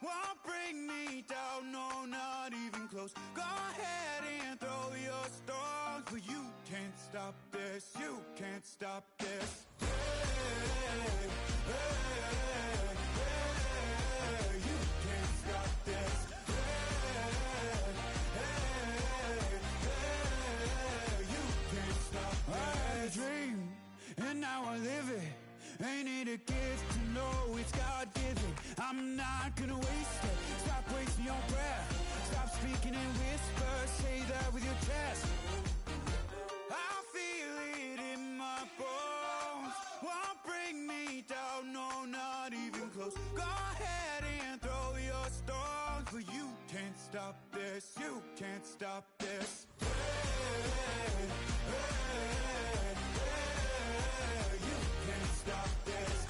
won't bring me down, no, not even close. Go ahead and throw your stones, but you can't stop this, you can't stop this. Hey, hey, hey, you can't stop this. Hey, hey, hey, you can't stop this. I had a dream, and now I live it. Ain't it a gift to know it's God-given? I'm not gonna waste it. Stop wasting your breath. Stop speaking in whispers. Say that with your chest. I feel it in my bones. Won't bring me down, no, not even close. Go ahead and throw your stones, but you can't stop this. You can't stop this. Hey, hey, hey, you can't stop this.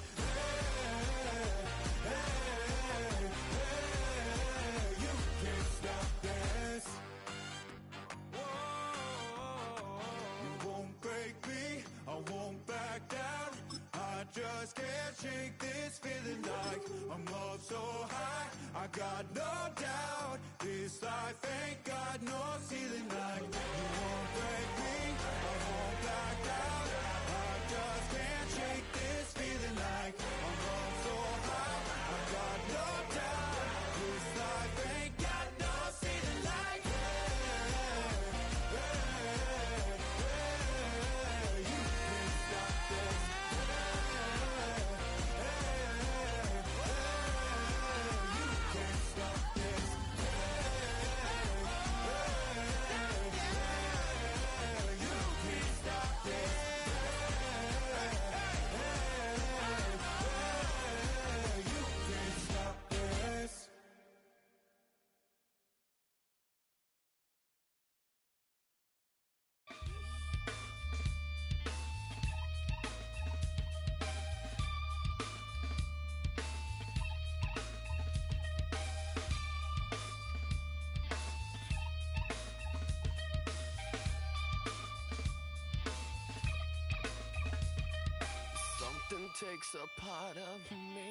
Just can't shake this feeling like I'm up so high. I got no doubt this life ain't got no ceiling like you won't break me, I won't back down. I just can't shake this feeling like I'm up so high. I got no doubt this life ain't got no ceiling like you can't stop this. Something takes a part of me,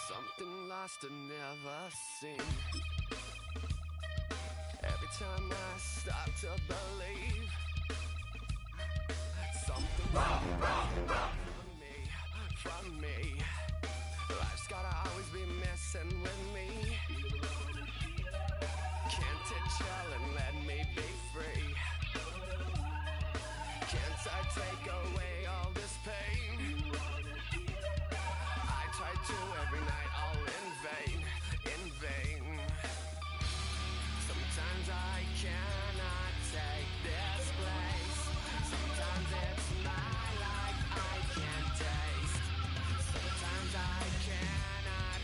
something lost and never seen. Every time I start to believe, something from me. Life's gotta always be messing with me. Can't it chill and let me be free? Can't I take away all this pain? I try to every night, all in vain, in vain. Sometimes I cannot take this place. Sometimes it's my life I can't taste. Sometimes I cannot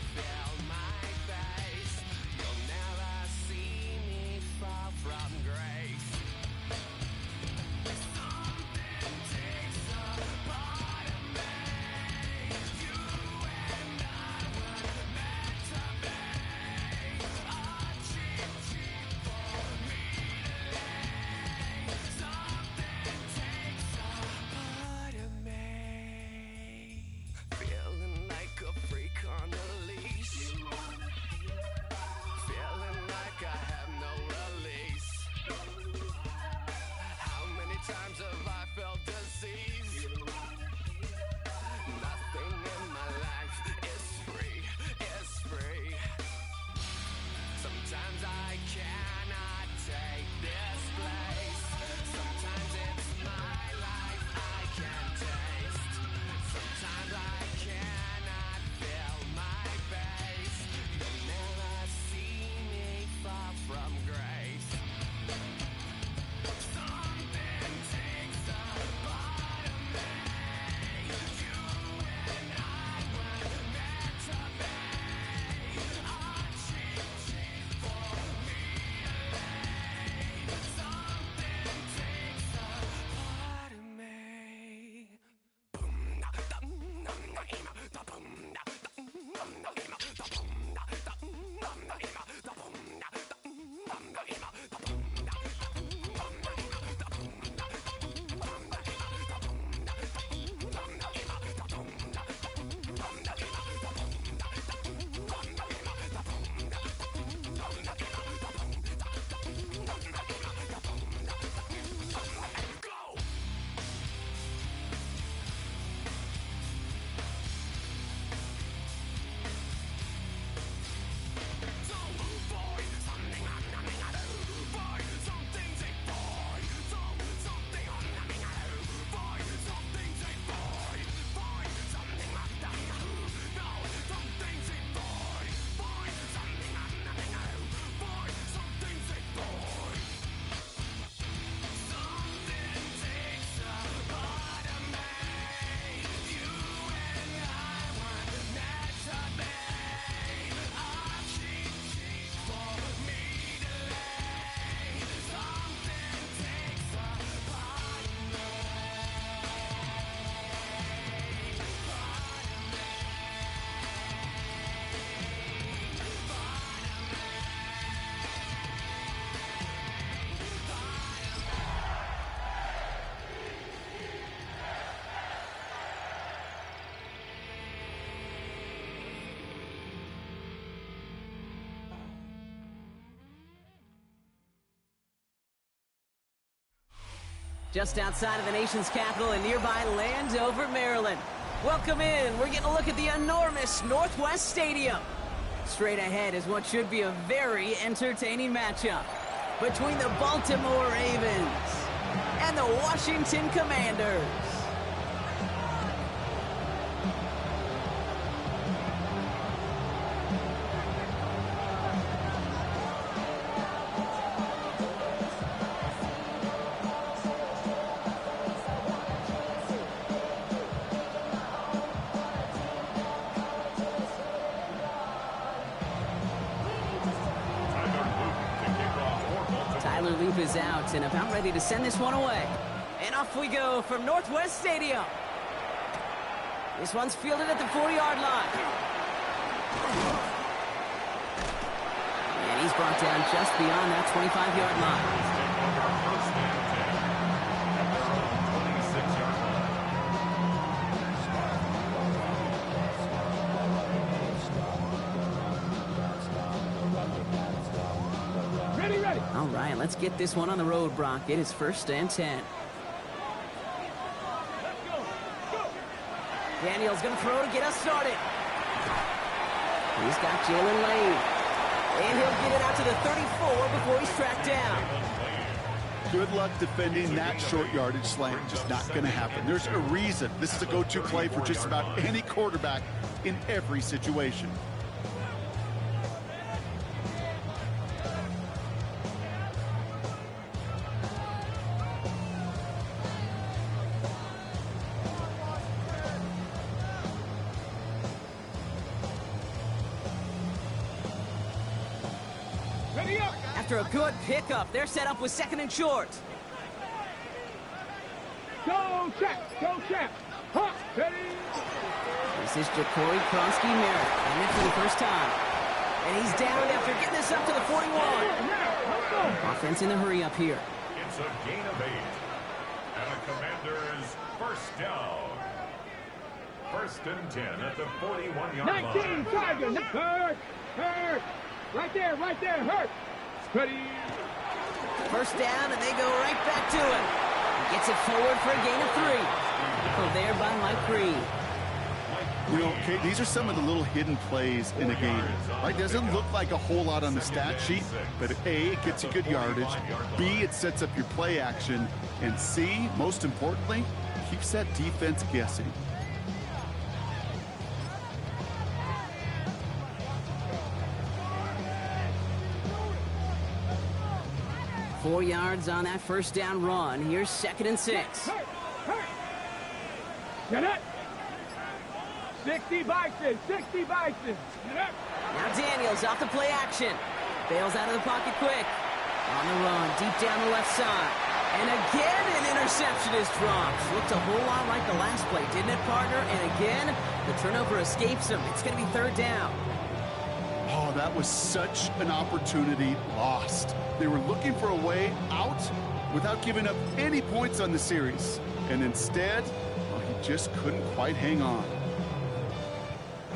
just outside of the nation's capital in nearby Landover, Maryland. Welcome in. We're getting a look at the enormous Northwest Stadium. Straight ahead is what should be a very entertaining matchup between the Baltimore Ravens and the Washington Commanders. Loop is out and about ready to send this one away. And off we go from Northwest Stadium. This one's fielded at the 40-yard line. And he's brought down just beyond that 25-yard line. All right, let's get this one on the road, Brock. It is 1st and 10. Daniel's going to throw to get us started. He's got Jalen Lane. And he'll get it out to the 34 before he's tracked down. Good luck defending that short yardage slant. Just not going to happen. There's a reason this is a go-to play for just about any quarterback in every situation. After a good pickup, they're set up with 2nd and short. Go check, hot, ready. This is Ja'Cory Kronsky-Merritt, and it for the first time. And he's down after getting this up to the 41. Offense in the hurry up here. It's a gain of 8. And the Commanders first down. 1st and 10 at the 41-yard line. 19, Tiger, hurt. Right there, hurt. Ready. First down, and they go right back to it. He gets it forward for a gain of 3. Nickel there by Mike Green. You know, Kate, these are some of the little hidden plays in a game. Right? Doesn't look like a whole lot on the stat sheet, but A, it gets you good yardage. B, it sets up your play action. And C, most importantly, keeps that defense guessing. Four yards on that first down run. Here's 2nd and 6. Get it. 60 Bison. Get it. Now Daniels off the play action. Bails out of the pocket quick. On the run, deep down the left side. And again, an interception is dropped. Looked a whole lot like the last play, didn't it, partner? And again, the turnover escapes him. It's going to be 3rd down. Oh, that was such an opportunity lost. They were looking for a way out without giving up any points on the series. And instead, well, he just couldn't quite hang on.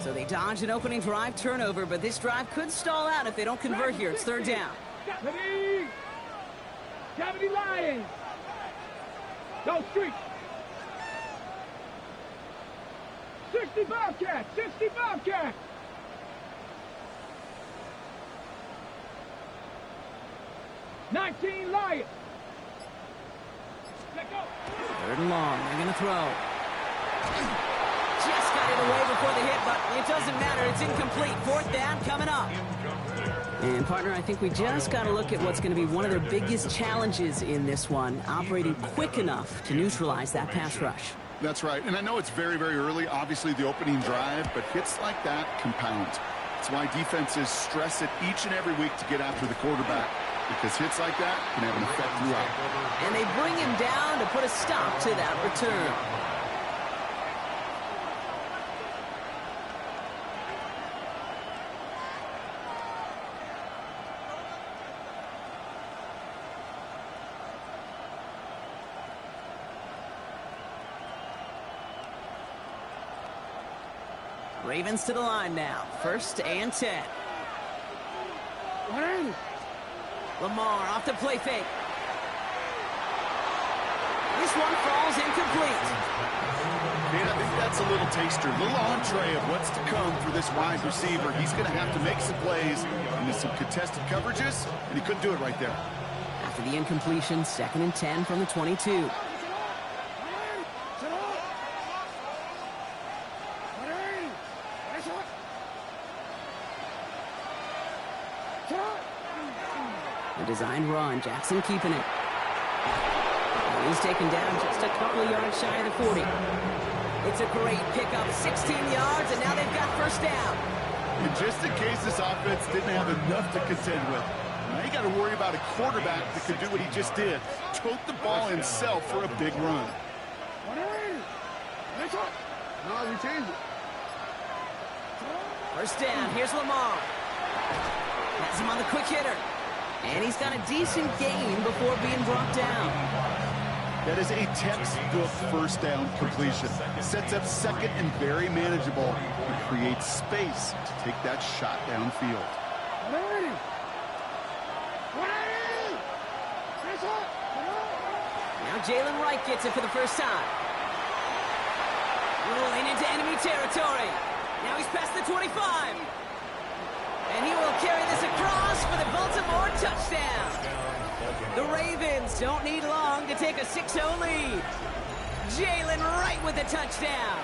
So they dodge an opening drive turnover, but this drive could stall out if they don't convert here. It's 3rd down. Cavity Lions. Go street. 60 Bobcats. 19 Lions. Let go. 3rd and long. They're going to throw. Just got it away before the hit, but it doesn't matter. It's incomplete. 4th down coming up. And, partner, I think we just got to look at what's going to be one of their biggest challenges in this one, operating quick enough to neutralize that pass rush. That's right. And I know it's very, very early, obviously, the opening drive, but hits like that compound. That's why defenses stress it each and every week to get after the quarterback, because hits like that can have an effect throughout. And they bring him down to put a stop to that return. Ravens to the line now. 1st and 10. Lamar off the play fake. This one falls incomplete. And I think that's a little taster, a little entree of what's to come for this wide receiver. He's going to have to make some plays into some contested coverages, and he couldn't do it right there. After the incompletion, 2nd and 10 from the 22. The designed run, Jackson keeping it. He's taken down just a couple of yards shy of the 40. It's a great pickup, 16 yards, and now they've got first down. And just in case this offense didn't have enough to contend with, now you got to worry about a quarterback that could do what he just did. Tote the ball himself for a big run. First down, here's Lamar. Has him on the quick hitter. And he's got a decent gain before being brought down. That is a textbook first down completion. Sets up second and very manageable and creates space to take that shot downfield. Now Jalen Wright gets it for the first time. Rolling into enemy territory. Now he's past the 25. And he will carry this across for the Baltimore touchdown. The Ravens don't need long to take a 6-0 lead. Jalen Wright with the touchdown.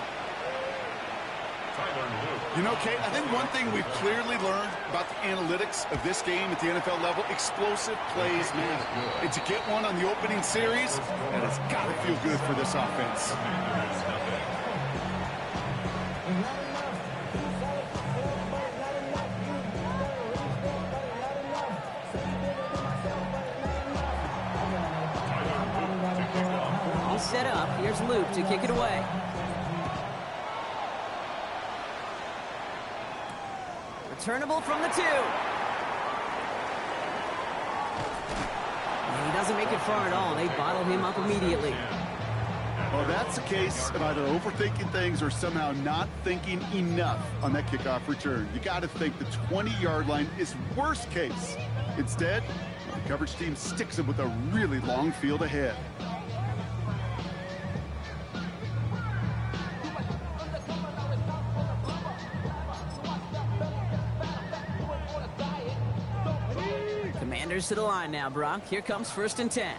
You know, Kate, I think one thing we've clearly learned about the analytics of this game at the NFL level, explosive plays matter. And to get one on the opening series, that has got to feel good for this offense. All set up. Here's Luke to kick it away. Returnable from the 2. And he doesn't make it far at all. They bottle him up immediately. Well, that's a case of either overthinking things or somehow not thinking enough on that kickoff return. You got to think the 20-yard line is worst case. Instead, the coverage team sticks him with a really long field ahead. Commanders to the line now, Brock. Here comes 1st and 10.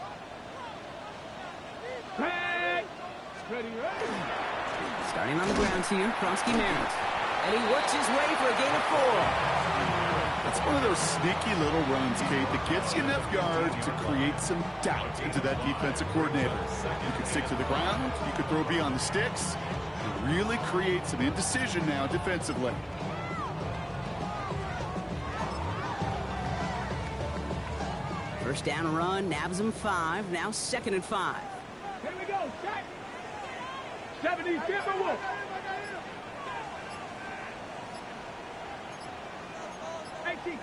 Starting on the ground here, Kronsky Merritt. And he works his way for a gain of 4. That's one of those sneaky little runs, Kate, that gets you enough yards to create some doubt into that defensive coordinator. You could stick to the ground, you could throw beyond the sticks, and really create some indecision now defensively. First down run, nabs him 5. Now 2nd and 5. Here we go, check. 70, Timberwolf.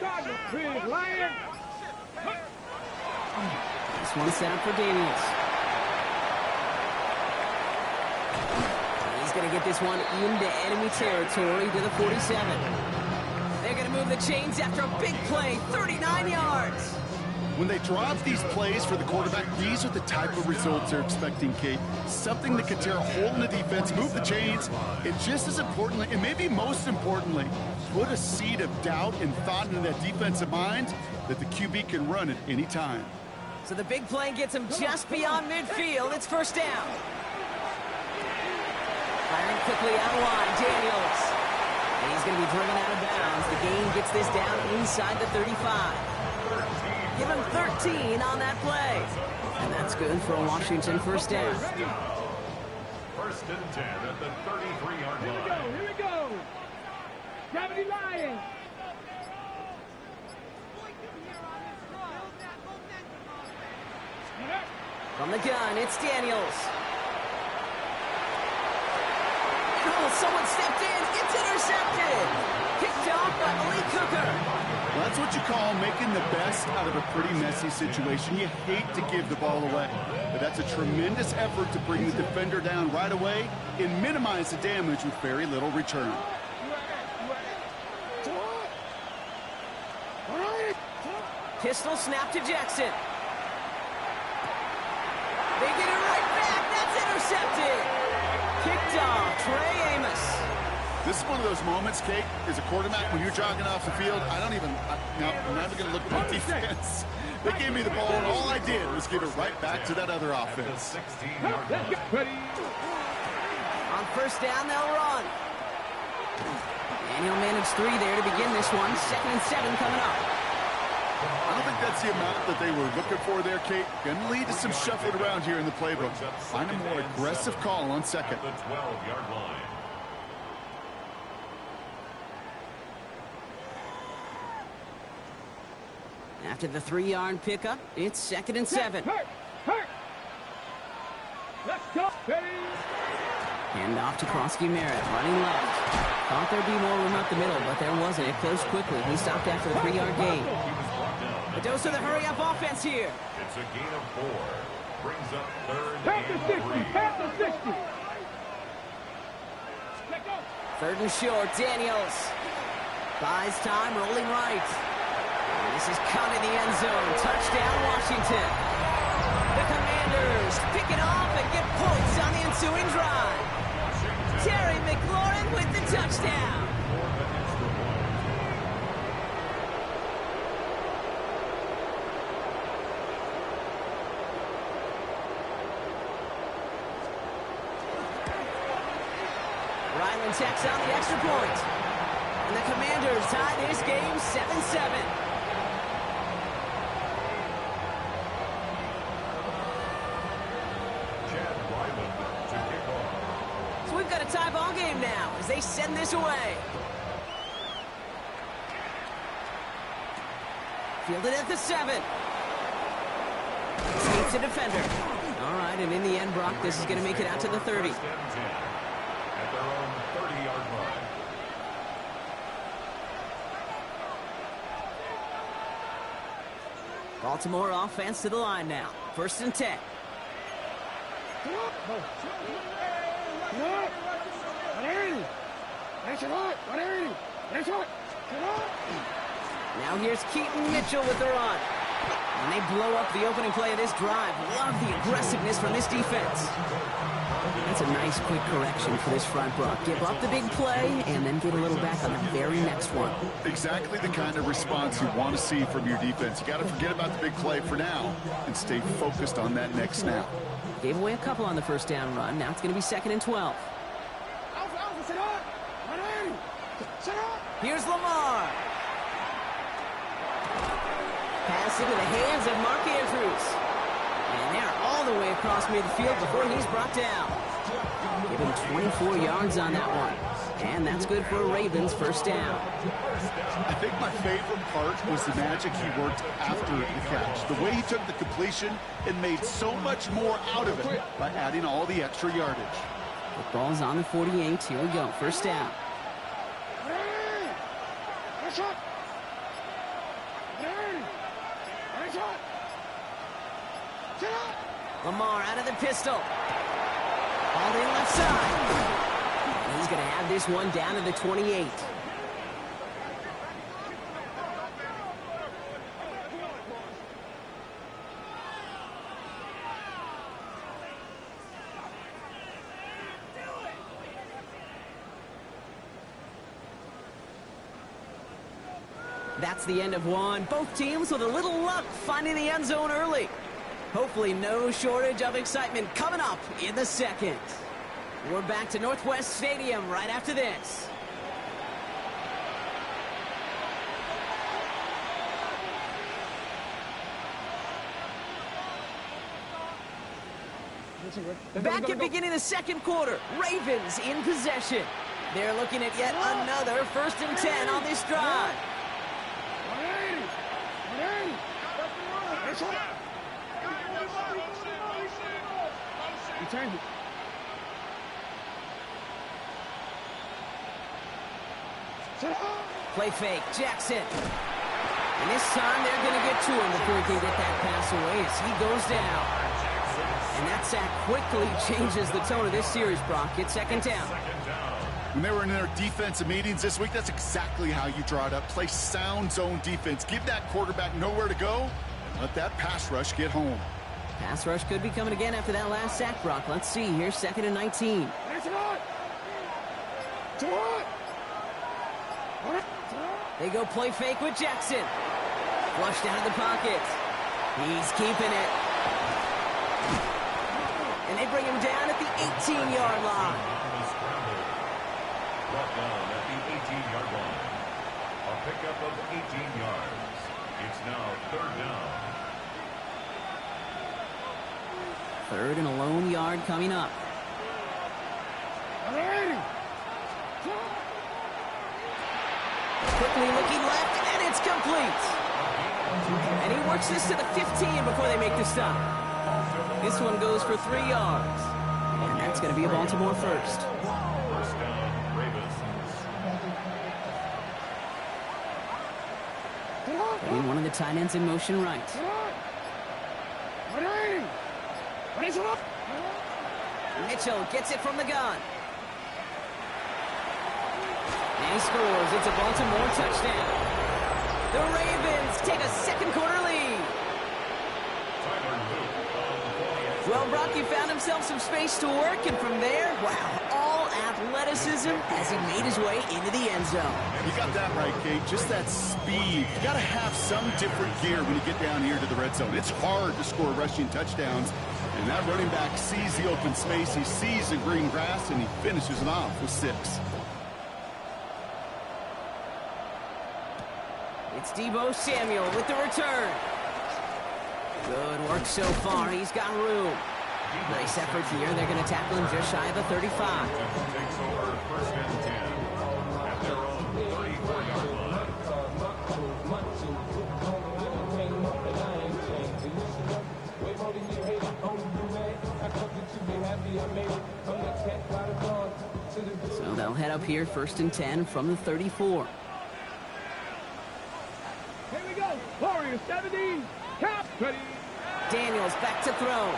Cardinal. Lion. This one set up for Daniels. He's going to get this one into enemy territory to the 47. They're going to move the chains after a big play, 39 yards. When they drop these plays for the quarterback, these are the type of results they're expecting, Kate. Something that can tear a hole in the defense, move the chains, and just as importantly, and maybe most importantly, put a seed of doubt and thought into that defensive mind that the QB can run at any time. So the big play gets him just beyond midfield. It's first down. Firing quickly out wide, Daniels. And he's going to be driven out of bounds. The gain gets this down inside the 35. Give him 13 on that play. And that's good for a Washington first down. 1st and 10 at the 33-yard line. Here we go. 70 Lions. From the gun, it's Daniels. Oh, someone stepped in. It's intercepted. Kicked off by Malik Hooker. Well, that's what you call making the best out of a pretty messy situation. You hate to give the ball away, but that's a tremendous effort to bring the defender down right away and minimize the damage with very little return. Pistol snap to Jackson. They get it right back. This is one of those moments, Kate, as a quarterback, when you're jogging off the field, I'm not even going to look at my defense. They gave me the ball, and all I did was give it right back to that other offense. On first down, they'll run. And he'll manage 3 there to begin this one. 2nd and 7 coming up. I don't think that's the amount that they were looking for there, Kate. Going to lead to some shuffling around here in the playbook. Find a more aggressive call on second. The 12-yard line. After the 3-yard pickup, it's 2nd and 7. Let's go. Hand off to Krosky Merritt, running left. Thought there'd be more room up the middle, but there wasn't. It closed quickly. He stopped after the 3-yard gain. The dose of the hurry-up offense here. It's a gain of 4. Brings up 3rd Pass the 60. and 3. Pass the 60. 3rd and short, Daniels. Buys time, rolling right. This is counted in the end zone. Touchdown, Washington. The Commanders pick it off and get points on the ensuing drive. Terry McLaurin with the touchdown. Ryland tacks on the extra point. And the Commanders tie this game 7-7. So we've got a tie ball game now as they send this away. Fielded at the 7. Escapes a defender. All right, and in the end, Brock, this is going to make it out to the 30. At their own 30-yard line. Baltimore offense to the line now. 1st and 10. Now here's Keaton Mitchell with the run. And they blow up the opening play of this drive. Love the aggressiveness from this defense. That's a nice quick correction for this front, Brock. Give up the big play and then get a little back on the very next one. Exactly the kind of response you want to see from your defense. You got to forget about the big play for now and stay focused on that next snap. Gave away a couple on the first down run. Now it's going to be 2nd and 12. Here's Lamar. Pass into the hands of Mark Andrews. And they're all the way across midfield before he's brought down. Give him 24 yards on that one. And that's good for a Ravens first down. I think my favorite part was the magic he worked after the catch. The way he took the completion and made so much more out of it by adding all the extra yardage. The ball's on the 48. Here we go. First down. Lamar out of the pistol. Hauled in left side. And he's going to have this one down to the 28. That's the end of one. Both teams with a little luck finding the end zone early. Hopefully no shortage of excitement coming up in the second. We're back to Northwest Stadium right after this. Back at beginning of the second quarter. Ravens in possession. They're looking at yet another 1st and 10 on this drive. Play fake, Jackson. And this time they're going to get to him before he can get that pass away as he goes down. And that sack quickly changes the tone of this series, Brock. It's 2nd down. When they were in their defensive meetings this week, that's exactly how you draw it up. Play sound zone defense. Give that quarterback nowhere to go. Let that pass rush get home. Pass rush could be coming again after that last sack, Brock. Let's see. Here's 2nd and 19. They go play fake with Jackson. Flushed out of the pocket. He's keeping it. And they bring him down at the 18-yard line. Brought down at the 18-yard line. A pickup of 18 yards. It's now third down. Third and a lone yard coming up. Quickly looking left, and it's complete. And he works this to the 15 before they make the stop. This one goes for 3 yards. And that's going to be a Baltimore first. First down, Ravens. Putting one of the tight ends in motion right. Mitchell gets it from the gun. And he scores. It's a Baltimore touchdown. The Ravens take a second quarter lead. Well, Brocky found himself some space to work, and from there, wow, all athleticism as he made his way into the end zone. You got that right, Kate. Just that speed. You got to have some different gear when you get down here to the red zone. It's hard to score rushing touchdowns, and that running back sees the open space, he sees the green grass, and he finishes it off with 6. It's Deebo Samuel with the return. Good work so far. He's got room. Nice effort here. They're going to tackle him just shy of the 35. Takes over first and 10 at their own 34-yard line. So they'll head up here first and 10 from the 34. Here we go. Warriors 17. Cap. Ready. Daniels back to throw.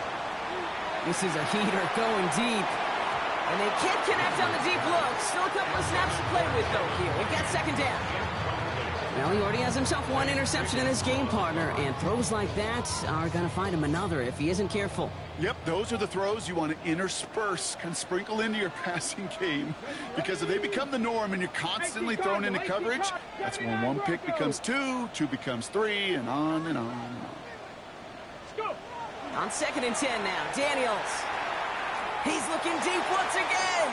This is a heater going deep. And they can't connect on the deep look. Still a couple of snaps to play with, though, here. We've got second down. Well, he already has himself one interception in his game, partner. And throws like that are going to find him another if he isn't careful. Yep, those are the throws you want to intersperse, kind of sprinkle into your passing game. Because if they become the norm and you're constantly thrown into coverage, that's when one pick becomes 2, 2 becomes 3, and on and on and on. On second and 10 now, Daniels. He's looking deep once again.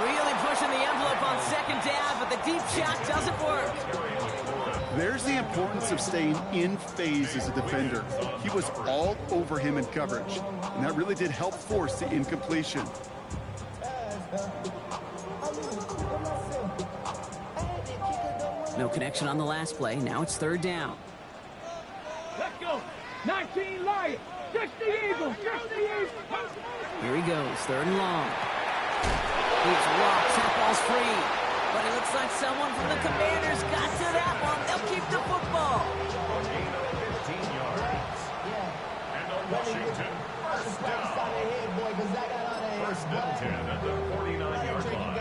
Really pushing the envelope on second down, but the deep shot doesn't work. There's the importance of staying in phase as a defender. He was all over him in coverage, and that really did help force the incompletion. No connection on the last play. Now it's third down. Let's go. 19 Lions. 60 Eagles. 60 Eagles. Here he goes, third and long. He's rocked, that ball's free. But it looks like someone from the Commanders got to that one. They'll keep the football. A gain of 15 yards. And a Washington first down. First and 10 at the 49-yard line.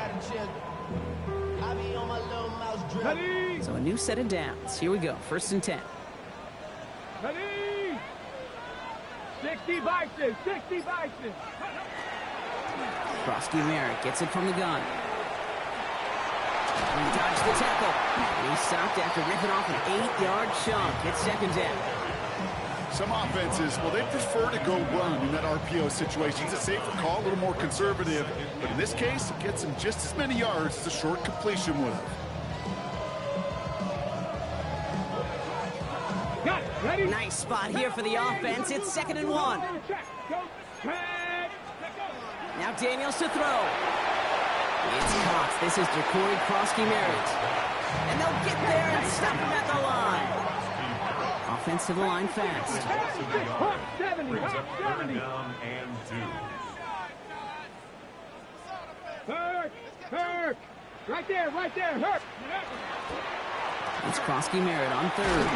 Ready. So a new set of downs. Here we go, first and 10. Ready. 60 Bison. 60 Bison. Krosky Merritt gets it from the gun. He dodged the tackle. And he stopped after ripping off an 8-yard chunk. It's second down. Some offenses, well, they prefer to go run in that RPO situation. It's a safer call, a little more conservative. But in this case, it gets them just as many yards as a short completion would have. Got it. Ready. Nice spot here for the offense. It's second and 1. Now Daniels to throw. It's caught. This is Jacory Krosky Merritt. And they'll get there and stop him at the line. Offense to the line fast. 70. Brings up third down and 2. Hurt. Right there. Hurt. It's Krosky Merritt on third.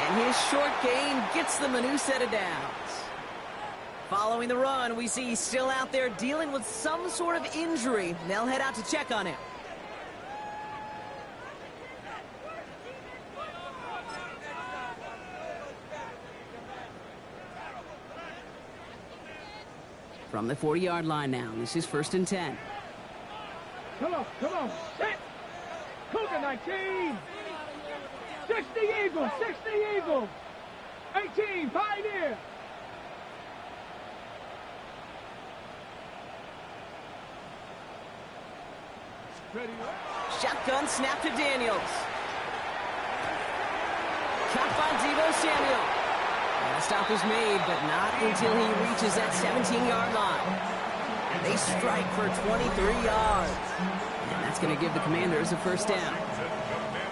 And his short gain gets them a new set of downs. Following the run, we see he's still out there dealing with some sort of injury. They'll head out to check on him. From the 40-yard line now, this is first and 10. Come on. Set. Cougar 19. 60 Eagles, 60 Eagles. 18, Pioneer. Ready. Shotgun snap to Daniels. Caught by Deebo Samuel. And the stop was made, but not until he reaches that 17-yard line. They strike for 23 yards. And that's going to give the Commanders a first down.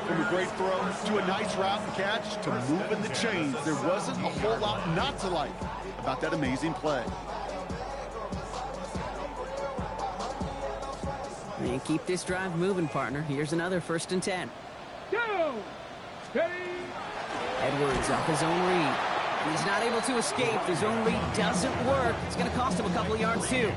From a great throw to a nice route and catch to moving the chains, there wasn't a whole lot not to like about that amazing play. And keep this drive moving, partner. Here's another 1st and 10. Go! Ready. Edwards off his own read. He's not able to escape. The zone read doesn't work. It's going to cost him a couple of yards, too.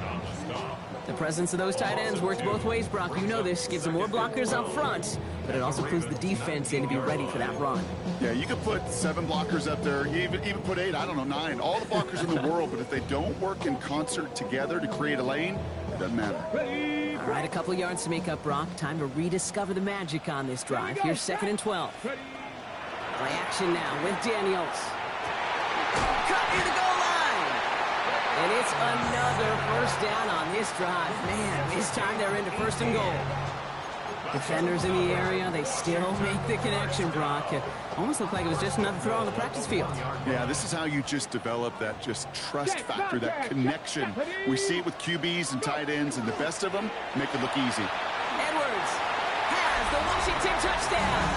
The presence of those tight ends works both ways, Brock. You know this. Gives them more blockers up front, but it also clues the defense in to be ready for that run. Yeah, you could put 7 blockers up there, even put 8, I don't know, 9. All the blockers in the world, but if they don't work in concert together to create a lane, it doesn't matter. All right, a couple of yards to make up, Brock. Time to rediscover the magic on this drive. Here's 2nd and 12. Play action now with Daniels. Cut near the goal line. And it's another first down on this drive. Man, this time they're into 1st and goal. Defenders in the area, they still make the connection, Brock. It almost looked like it was just another throw on the practice field. Yeah, this is how you just develop that just trust factor, that connection. We see it with QBs and tight ends, and the best of them make it look easy. Edwards has the Washington touchdown.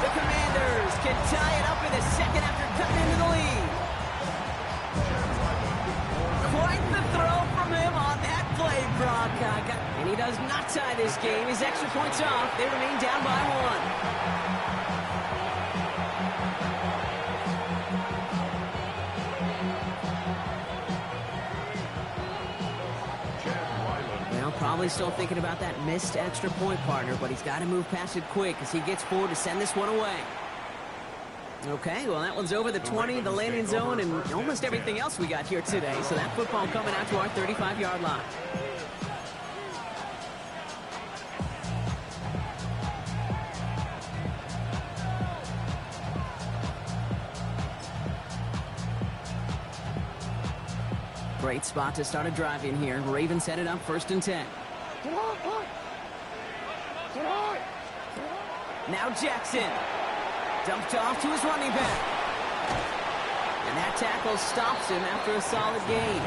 The Commanders can tie it up in a second after cutting into the lead. Quite the throw from him on that play, Brock. And he does not tie this game. His extra points off. They remain down by 1. Well, probably still thinking about that missed extra point, partner, but he's got to move past it quick as he gets forward to send this one away. Okay, well, that one's over the 20, the landing zone, and almost everything else we got here today. So that football coming out to our 35-yard line. Great spot to start a drive in here. Ravens set it up 1st and 10. Now Jackson. Dumped off to his running back. And that tackle stops him after a solid gain.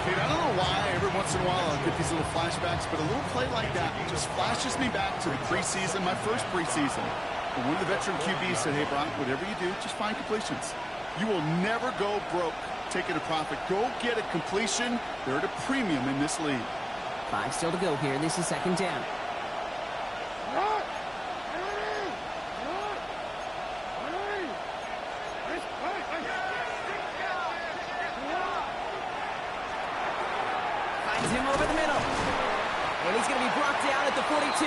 Kate, I don't know why every once in a while I'll get these little flashbacks, but a little play like that just flashes me back to the preseason, my first preseason. And one of the veteran QBs said, hey, Brock, whatever you do, just find completions. You will never go broke taking a profit. Go get a completion. They're at a premium in this league. 5 still to go here. This is 2nd down. Finds him over the middle. And he's going to be brought down at the 42.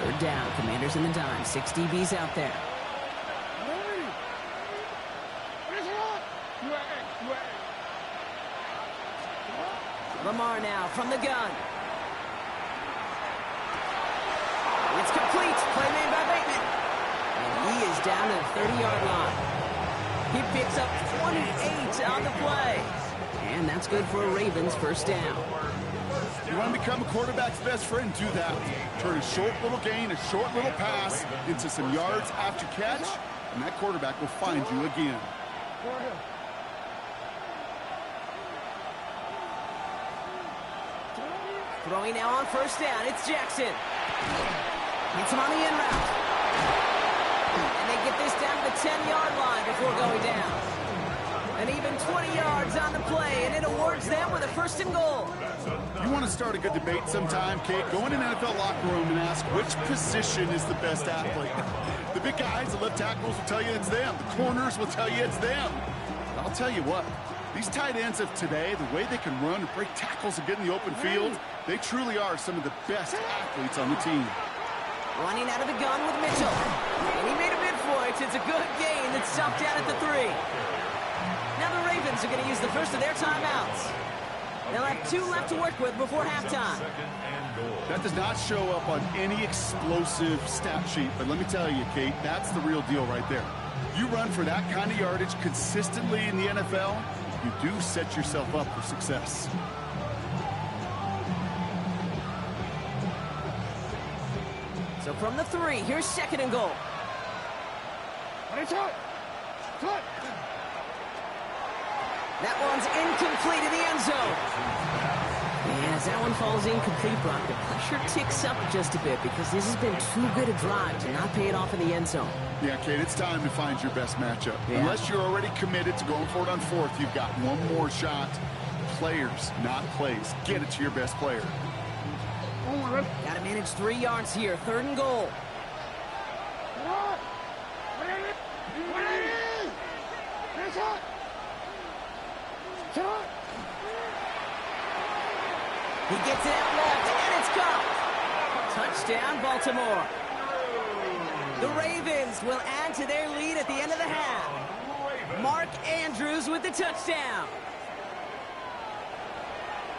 Third down. Commanders in the dime. 6 DBs out there. Lamar now from the gun. It's complete. Play made by Bateman. And he is down to the 30-yard line. He picks up 28 on the play. And that's good for a Ravens first down. You want to become a quarterback's best friend, do that. Turn a short little gain, a short little pass into some yards after catch, and that quarterback will find you again. Throwing now on first down. It's Jackson. Hits him on the in route. And they get this down to the 10-yard line before going down. And even 20 yards on the play, and it awards them with a 1st and goal. You want to start a good debate sometime, Kate? Go in an NFL locker room and ask which position is the best athlete. The big guys, the left tackles will tell you it's them. The corners will tell you it's them. But I'll tell you what, these tight ends of today, the way they can run and break tackles and get in the open field, they truly are some of the best athletes on the team. Running out of the gun with Mitchell. And he made a bid for it. It's a good gain that's stopped down at the 3. Now the Ravens Ravens are going to use the first of their timeouts. They'll have 2 left to work with before halftime. That does not show up on any explosive stat sheet, but let me tell you, Kate, that's the real deal right there. You run for that kind of yardage consistently in the NFL, you do set yourself up for success. So from the 3, here's 2nd and goal. That one's incomplete in the end zone. And as that one falls incomplete, Brock, the pressure ticks up just a bit because this has been too good a drive to not pay it off in the end zone. Yeah, Kate, it's time to find your best matchup. Yeah. Unless you're already committed to going for it on 4th, you've got one more shot. Players, not plays. Get it to your best player. Got to manage 3 yards here. 3rd and goal. He gets it out left, and it's caught. Touchdown, Baltimore. The Ravens will add to their lead at the end of the half. Mark Andrews with the touchdown.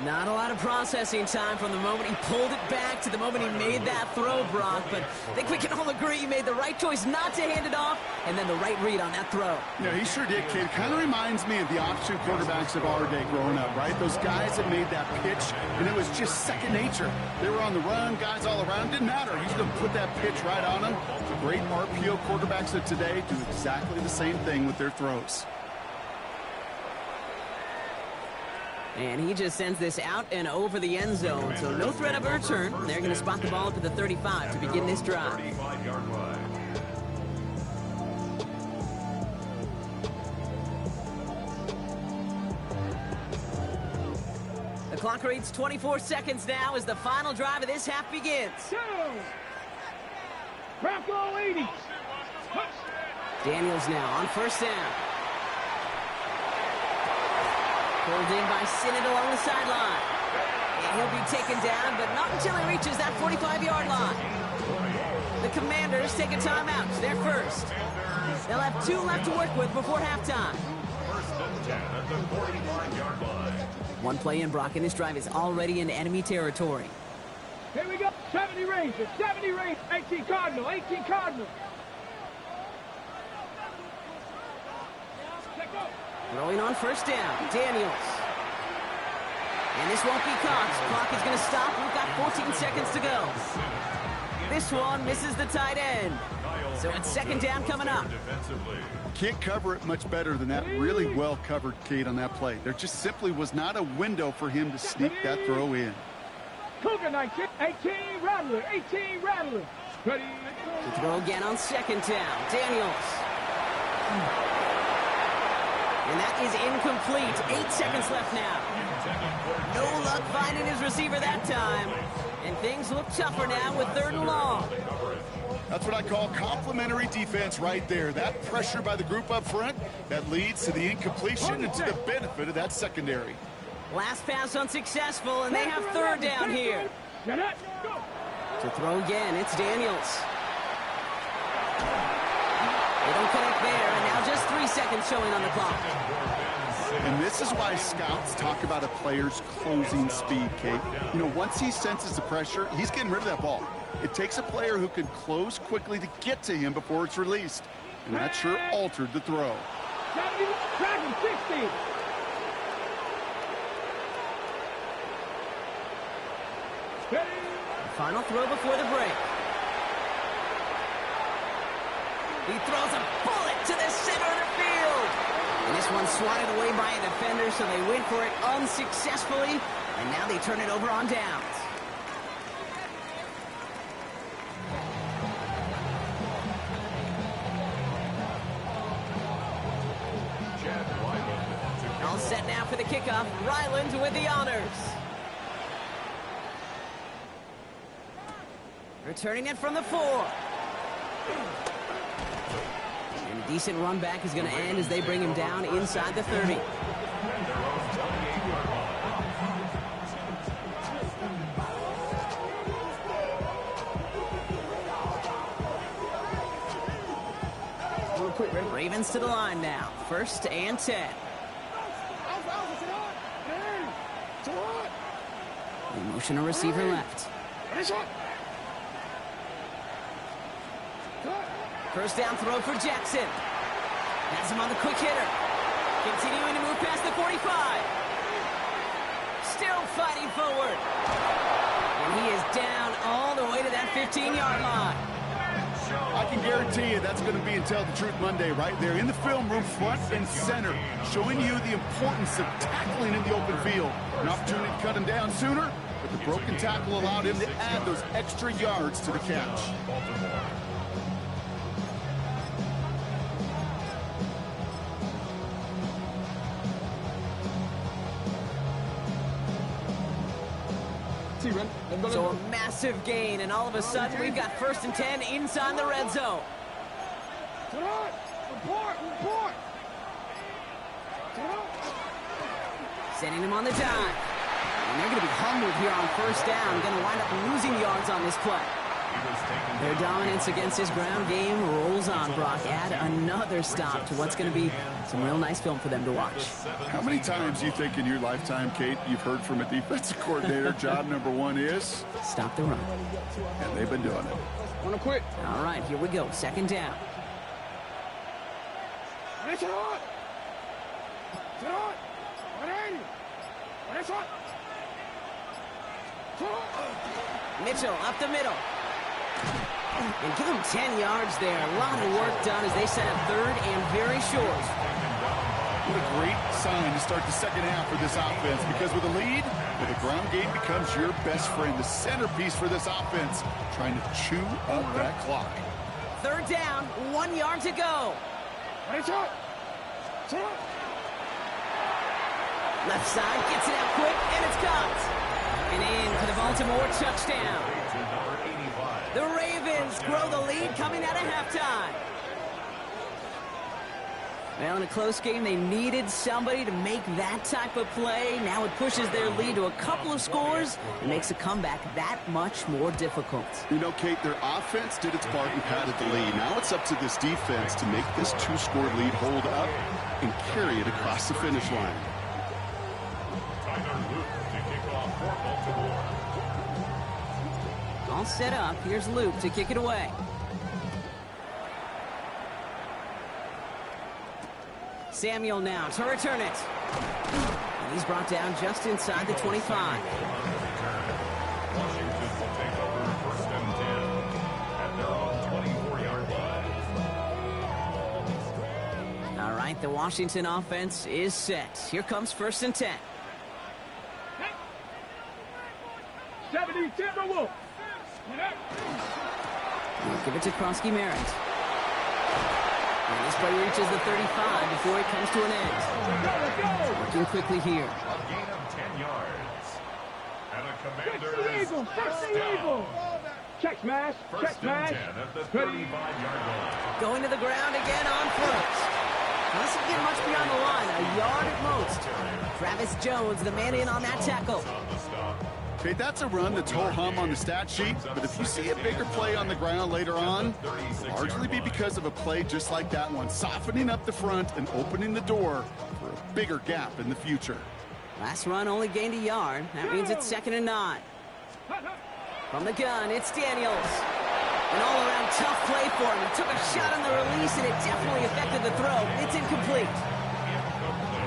Not a lot of processing time from the moment he pulled it back to the moment he made that throw, Brock. But I think we can all agree he made the right choice not to hand it off, and then the right read on that throw. Yeah, he sure did, kid. Kind of reminds me of the option quarterbacks of our day growing up, right? Those guys that made that pitch, and it was just second nature. They were on the run, guys all around. Didn't matter. He's going to put that pitch right on them. The great RPO quarterbacks of today do exactly the same thing with their throws. And he just sends this out and over the end zone, so no threat of a return. They're going to spot the ball up at the 35 to begin this drive. The clock reads 24 seconds now as the final drive of this half begins. Bronco 80. Daniels now on 1st down. Pulled in by Sinnott along the sideline. And he'll be taken down, but not until he reaches that 45-yard line. The Commanders take a timeout. They're first. They'll have 2 left to work with before halftime. 1st and 10 at the 45-yard line. One play in, Brock, and this drive is already in enemy territory. Here we go. 70 Rangers. 70 Rangers. 18 Cardinal. 18 Cardinal. Throwing on 1st down, Daniels. And this won't be caught. Clock is going to stop. We've got 14 seconds to go. This one misses the tight end. So it's 2nd down coming up. Can't cover it much better than that. Really well covered, Kate, on that play. There just simply was not a window for him to sneak that throw in. Cougar 19, 18 Rattler, 18 Rattler. Ready? To throw again on 2nd down, Daniels. And that is incomplete. 8 seconds left now. No luck finding his receiver that time. And things look tougher now with 3rd and long. That's what I call complimentary defense right there. That pressure by the group up front, that leads to the incompletion and to the benefit of that secondary. Last pass unsuccessful, and they have 3rd down here. To throw again, it's Daniels. They don't connect there, and now just 3 seconds showing on the clock. And this is why scouts talk about a player's closing speed, Kate. You know, once he senses the pressure, he's getting rid of that ball. It takes a player who can close quickly to get to him before it's released. And that sure altered the throw. 60. Final throw before the break. He throws a bullet to the center of the field. And this one's swatted away by a defender, so they went for it unsuccessfully. And now they turn it over on downs. All set now for the kickoff. Ryland with the honors. Returning it from the 4. And a decent run back is going to end as they bring him down inside the 30. Ravens to the line now. 1st and 10. Motion a receiver left. First down throw for Jackson. Has him on the quick hitter. Continuing to move past the 45. Still fighting forward. And he is down all the way to that 15-yard line. I can guarantee you that's going to be in Tell the Truth Monday right there in the film room, front and center, showing you the importance of tackling in the open field. An opportunity to cut him down sooner, but the broken tackle allowed him to add those extra yards to the catch. So a massive gain, and all of a sudden we've got 1st and 10 inside the red zone. Sending him on the dive. And they're going to be humbled here on 1st down. Going to wind up losing yards on this play. Their dominance against his ground game rolls on, Brock. Add another stop to what's going to be some real nice film for them to watch. How many times do you think in your lifetime, Kate, you've heard from a defensive coordinator, job number 1 is? Stop the run. And they've been doing it. Wanna quit? All right, here we go. 2nd down. Mitchell up the middle. And give them 10 yards there. A lot of work done as they set up 3rd and very short. What a great sign to start the second half for this offense, because with a lead, the ground game becomes your best friend, the centerpiece for this offense, trying to chew up that clock. 3rd down, 1 yard to go. Left side gets it out quick, and it's caught. And in for the Baltimore touchdown. The Ravens grow the lead coming out of halftime. Well, in a close game, they needed somebody to make that type of play. Now it pushes their lead to a couple of scores and makes a comeback that much more difficult. You know, Kate, their offense did its part and padded the lead. Now it's up to this defense to make this 2-score lead hold up and carry it across the finish line. All set up. Here's Luke to kick it away. Samuel now to return it. And he's brought down just inside the 25. Washington will take over 1st and 10 at their own 24-yard line. All right, the Washington offense is set. Here comes 1st and 10. 70 Timberwolves. Give it to Krosky-Merritt. And this play reaches the 35 before it comes to an end. Working quickly here. A gain of 10 yards. And a Fix the Commander's eagle. Fix first the down. eagle. Check smash. Check 1st smash. and 10 at the 35-yard line. Going to the ground again on 1st. Doesn't get much beyond the line, a yard at most. Travis Jones, the man in on that tackle. Okay, that's a run that's ho-hum on the stat sheet, but if you see a bigger play on the ground later on, it'll largely be because of a play just like that one, softening up the front and opening the door for a bigger gap in the future. Last run only gained a yard. That means it's 2nd and 9. From the gun, it's Daniels. An all-around tough play for him. He took a shot on the release, and it definitely affected the throw. It's incomplete.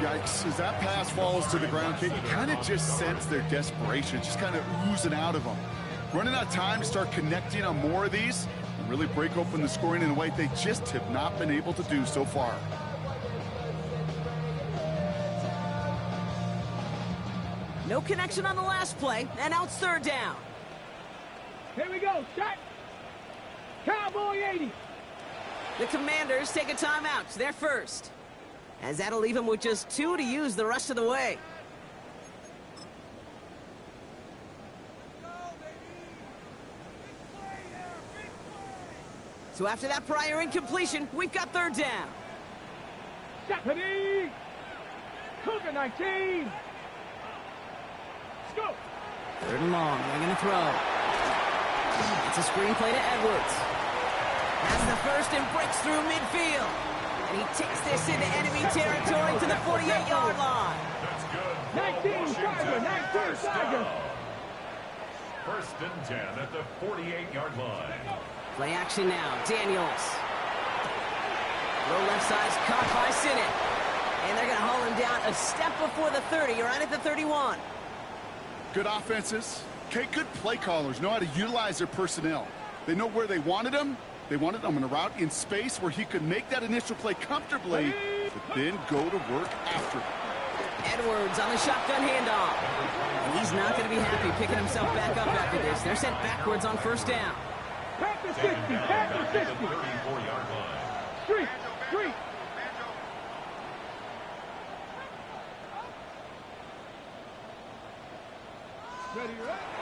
Yikes, as that pass falls to the ground, you kind of just sense their desperation, just kind of oozing out of them. Running out of time to start connecting on more of these and really break open the scoring in a way they just have not been able to do so far. No connection on the last play, and now it's 3rd down. Here we go. Shot. Cowboy 80. The Commanders take a timeout. They're first, as that'll leave them with just 2 to use the rest of the way. So after that prior incompletion, we've got 3rd down. Stephanie. Cougar 19. Let's go. 3rd and long. They're going to throw. It's a screen play to Edwards. Has the first and breaks through midfield. And he takes this into enemy territory to the 48-yard line. That's good. 19 Tiger, 19 Tiger. First and 10 at the 48-yard line. Play action now. Daniels. Low left side's caught by Sinnott. And they're going to haul him down a step before the 30, right at the 31. Good offenses. Okay, good play callers know how to utilize their personnel. They know where they wanted him. They wanted him on a route in space where he could make that initial play comfortably, but then go to work after it. Edwards on the shotgun handoff. And he's not going to be happy picking himself back up after this. They're sent backwards on first down. Back to 60, back to 60. 34-yard line. Street, street.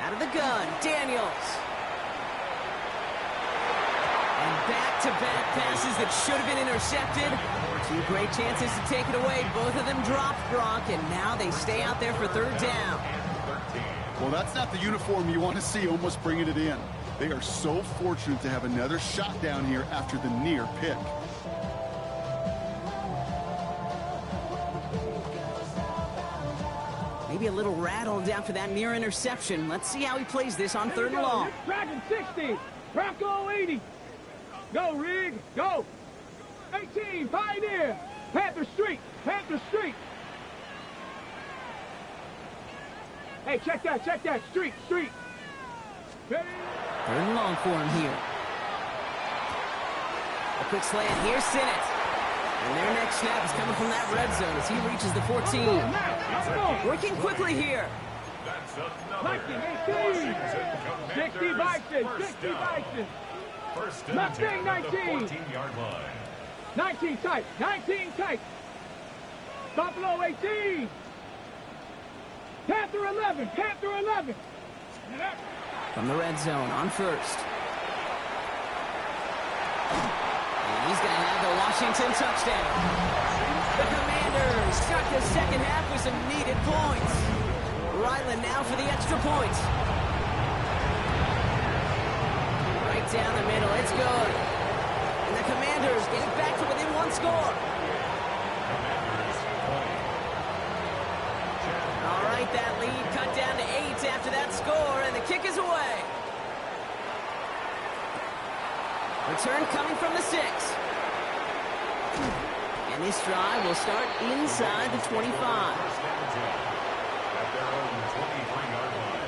Out of the gun, Daniels. And back-to-back passes that should have been intercepted. Two great chances to take it away. Both of them dropped, Brock, and now they stay out there for third down. Well, that's not the uniform you want to see almost bringing it in. They are so fortunate to have another shot down here after the near pick. Maybe a little rattled after that near interception. Let's see how he plays this on third and long. Dragon 60, Bronco 80. Go, Rig, go. 18, Pioneer. Panther Street, Panther Street. Hey, check that. Street, street. Third and long for him here. A quick slant. Here's Sinnott. And their next snap is coming from that red zone as he reaches the 14. Working quickly here. That's another 19, 18. 60 Bison, 60 Bison. First and Mustang 10 at the 19. 14-yard line. 19 tight, 19 tight. Buffalo 18. Panther 11, Panther 11. From the red zone on first. And he's going to have the Washington touchdown. The Commanders start the second half with some needed points. Ryland now for the extra point. Right down the middle, it's good. And the Commanders get it back to within one score. All right, that lead cut down to 8 after that score, and the kick is away. Return coming from the 6. And this drive will start inside the 25. At their own 23-yard line.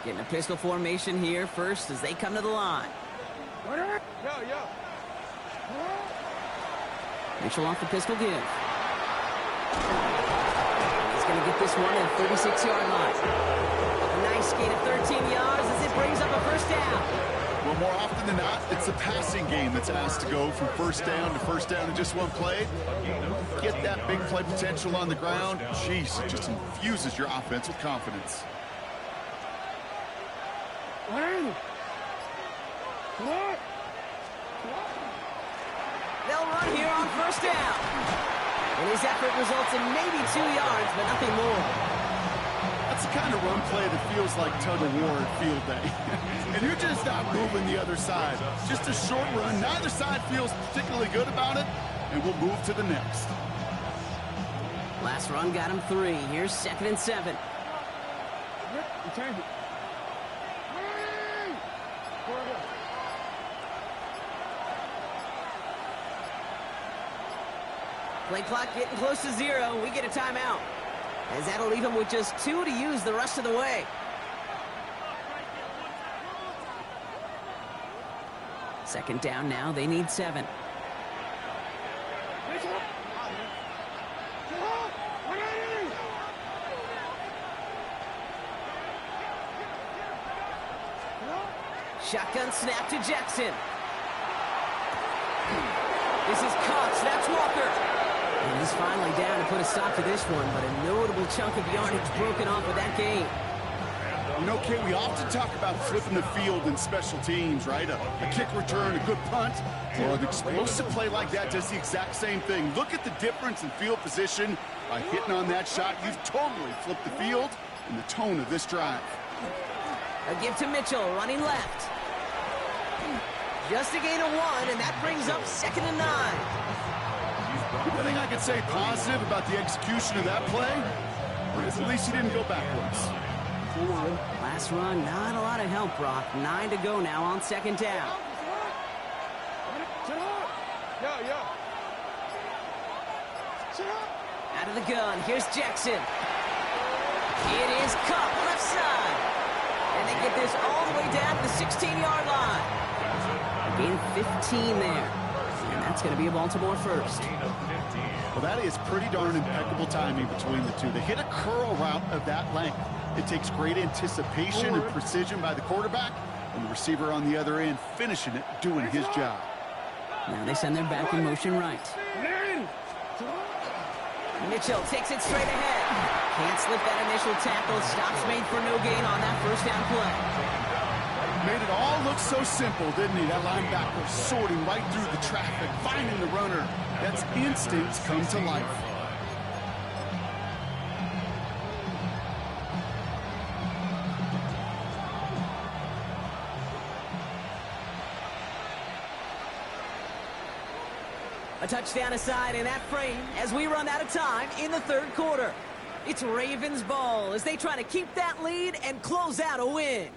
Getting a pistol formation here first as they come to the line. Mitchell off the pistol give. He's going to get this one at the 36-yard line. A nice gain of 13 yards as it brings up a first down. Well, more often than not, it's a passing game that's asked to go from first down in just one play. Get that big play potential on the ground. Jeez, it just infuses your offense with confidence. They'll run here on first down. And his effort results in maybe 2 yards, but nothing more. That's the kind of run play that feels like tug-of-war at field day. And you're just not moving the other side. Just a short run. Neither side feels particularly good about it, and we'll move to the next. Last run got him 3. Here's 2nd and 7. Play clock getting close to 0. We get a timeout. As that'll leave him with just 2 to use the rest of the way. Second down now. They need 7. Shotgun snap to Jackson. This is Cox. That's Walker. And he's finally down to put a stop to this one, but a notable chunk of yardage broken off with that game. You know, Kate, we often talk about flipping the field in special teams, right? A kick return, a good punt, or an explosive play like that does the exact same thing. Look at the difference in field position. By hitting on that shot, you've totally flipped the field and the tone of this drive. A give to Mitchell, running left. Just a gain of 1, and that brings up 2nd and 9. The thing I could say positive about the execution of that play is at least he didn't go backwards. Last run, not a lot of help, Brock. 9 to go now on 2nd down. Out of the gun, here's Jackson. It is caught left side. And they get this all the way down to the 16-yard line. Gain 15 there. And that's going to be a Baltimore first. Well, that is pretty darn impeccable timing between the two. They hit a curl route of that length. It takes great anticipation and precision by the quarterback, and the receiver on the other end finishing it, doing his job. Now they send their back in motion right. Mitchell takes it straight ahead. Can't slip that initial tackle. Stops made for no gain on that 1st down play. Made it all look so simple, didn't he? That linebacker sorting right through the traffic, finding the runner. That's instincts come to life. A touchdown aside in that frame as we run out of time in the 3rd quarter. It's Ravens ball as they try to keep that lead and close out a win.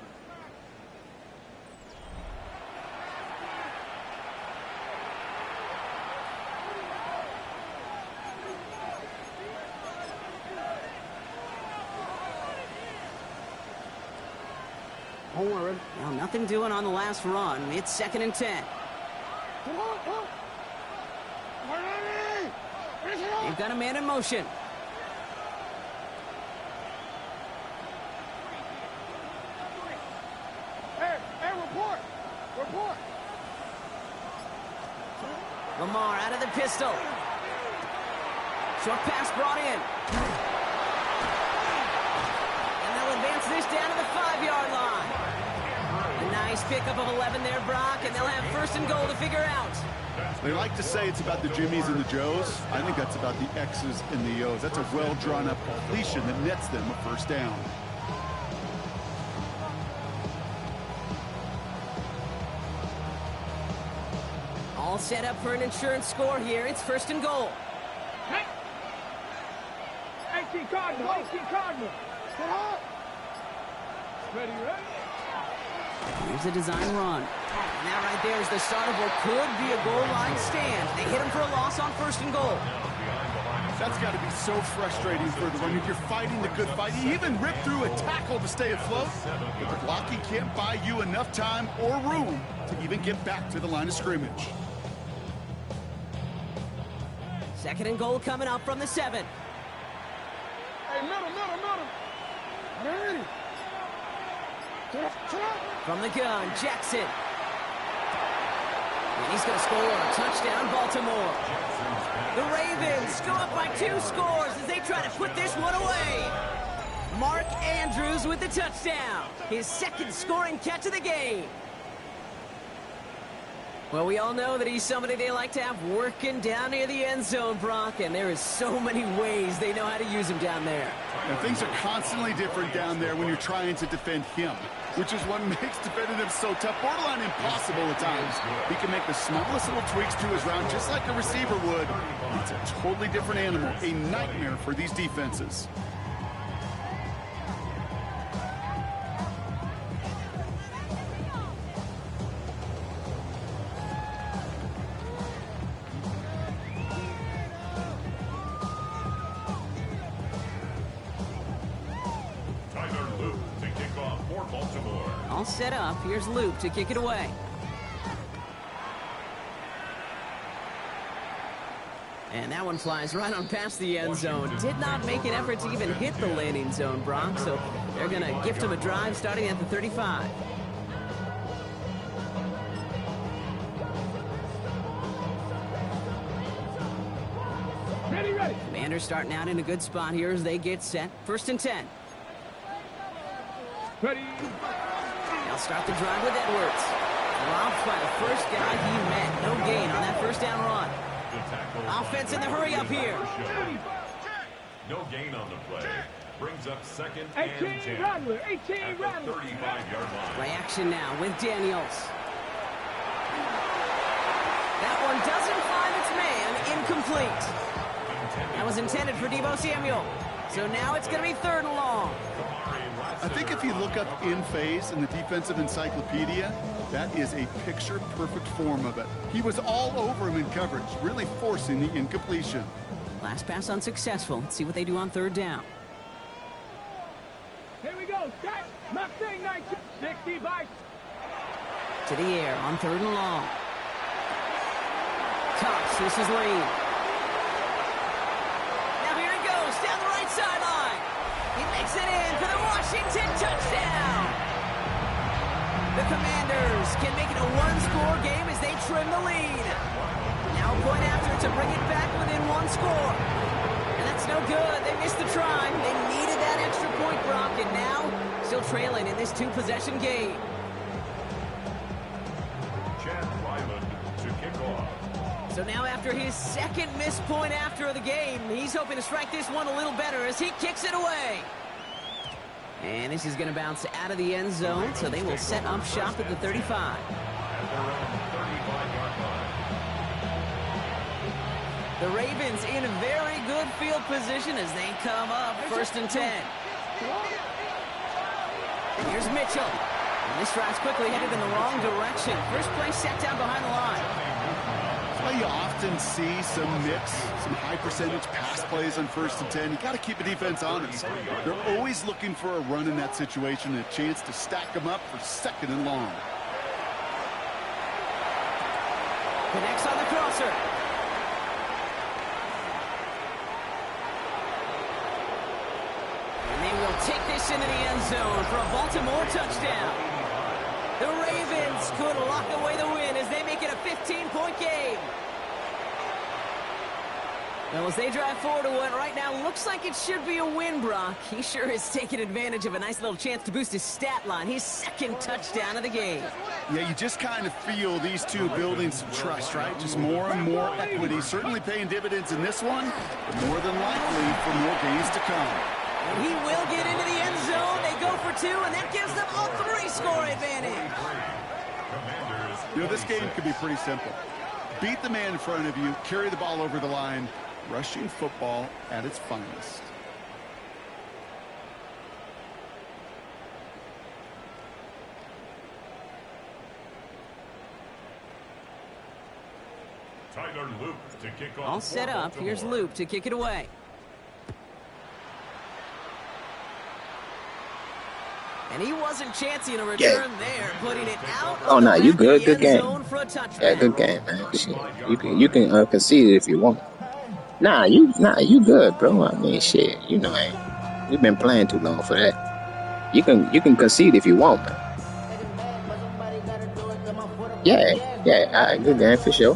Well, nothing doing on the last run. It's 2nd and 10. They've got a man in motion. Report. Lamar out of the pistol. Short pass brought in. And they'll advance this down to the 5-yard line. A nice pickup of 11 there, Brock, and they'll have 1st and goal to figure out. They like to say it's about the Jimmies and the Joes. I think that's about the X's and the O's. That's a well-drawn-up completion that nets them a 1st down. All set up for an insurance score here. It's 1st and goal. Hey! 18 Cardinal. Ready? Here's a design run. And that right there is the start of what could be a goal line stand. They hit him for a loss on 1st and goal. That's got to be so frustrating for the run. If you're fighting the good fight, you even rip through a tackle to stay afloat. But the blocking can't buy you enough time or room to even get back to the line of scrimmage. 2nd and goal coming up from the 7. Hey, middle. Ready? From the gun, Jackson. And he's going to score a touchdown, Baltimore. The Ravens go up by 2 scores as they try to put this one away. Mark Andrews with the touchdown. His 2nd scoring catch of the game. Well, we all know that he's somebody they like to have working down near the end zone, Brock, and there is so many ways they know how to use him down there. And things are constantly different down there when you're trying to defend him, which is what makes defending him so tough, borderline impossible at times. He can make the smallest little tweaks to his route just like a receiver would. It's a totally different animal, a nightmare for these defenses. All set up. Here's Luke to kick it away. And that one flies right on past the end zone. Did not make an effort to even hit the landing zone, Brock, so they're going to gift him a drive starting at the 35. Ready. Commanders starting out in a good spot here as they get set. 1st and 10. Ready. They'll start the drive with Edwards. Dropped by the first guy he met. No gain on that 1st down run. Offense in the hurry up here. No gain on the play. Brings up 2nd 18 and 10. Rattler. At the 35-yard line. Play action now with Daniels. doesn't find its man. Incomplete. That was intended for Deebo Samuel. So now it's going to be 3rd and long. I think if you look up in phase in the defensive encyclopedia, that is a picture-perfect form of it. He was all over him in coverage, really forcing the incompletion. Last pass unsuccessful. Let's see what they do on 3rd down. Here we go. Start. Mustang 1965. To the air on 3rd and long. Cox, this is Lane. Now here he goes down the right sideline. He makes it in for the Washington touchdown. The Commanders can make it a 1-score game as they trim the lead. Now a point after to bring it back within 1 score. And that's no good. They missed the try. They needed that extra point, Brock, and now still trailing in this 2-possession game. So now after his 2nd missed point after the game, he's hoping to strike this one a little better as he kicks it away. And this is going to bounce out of the end zone, so they will set up shop at the 35. The Ravens in very good field position as they come up 1st and 10. Here's Mitchell. And this drive's quickly headed in the wrong direction. First play set down behind the line. You often see some mix, some high-percentage pass plays on 1st and 10. You got to keep the defense honest. They're always looking for a run in that situation and a chance to stack them up for 2nd and long. Connects on the crosser. And they will take this into the end zone for a Baltimore touchdown. The Ravens could lock away the win as they make it a 15-point game. Well, as they drive forward to what right now looks like it should be a win, Brock. He sure has taken advantage of a nice little chance to boost his stat line. His 2nd touchdown of the game. Yeah, you just kind of feel these two building some trust, right? Just more and more equity. Certainly paying dividends in this one, but more than likely for more games to come. And he will get into the end zone. They go for 2, and that gives them a 3-score advantage. You know, this game could be pretty simple. Beat the man in front of you, carry the ball over the line, rushing football at its finest. Tyler Loop to kick off. All set up. Here's Loop to kick it away. And he wasn't chancing a return there, putting it out. Oh no, you good? Good game. Yeah, good game, man. Shit. You can concede it if you want. Nah, you good, bro. I mean, shit. You know, you've been playing too long for that. You can concede if you want, man. Yeah. All right, good game for sure.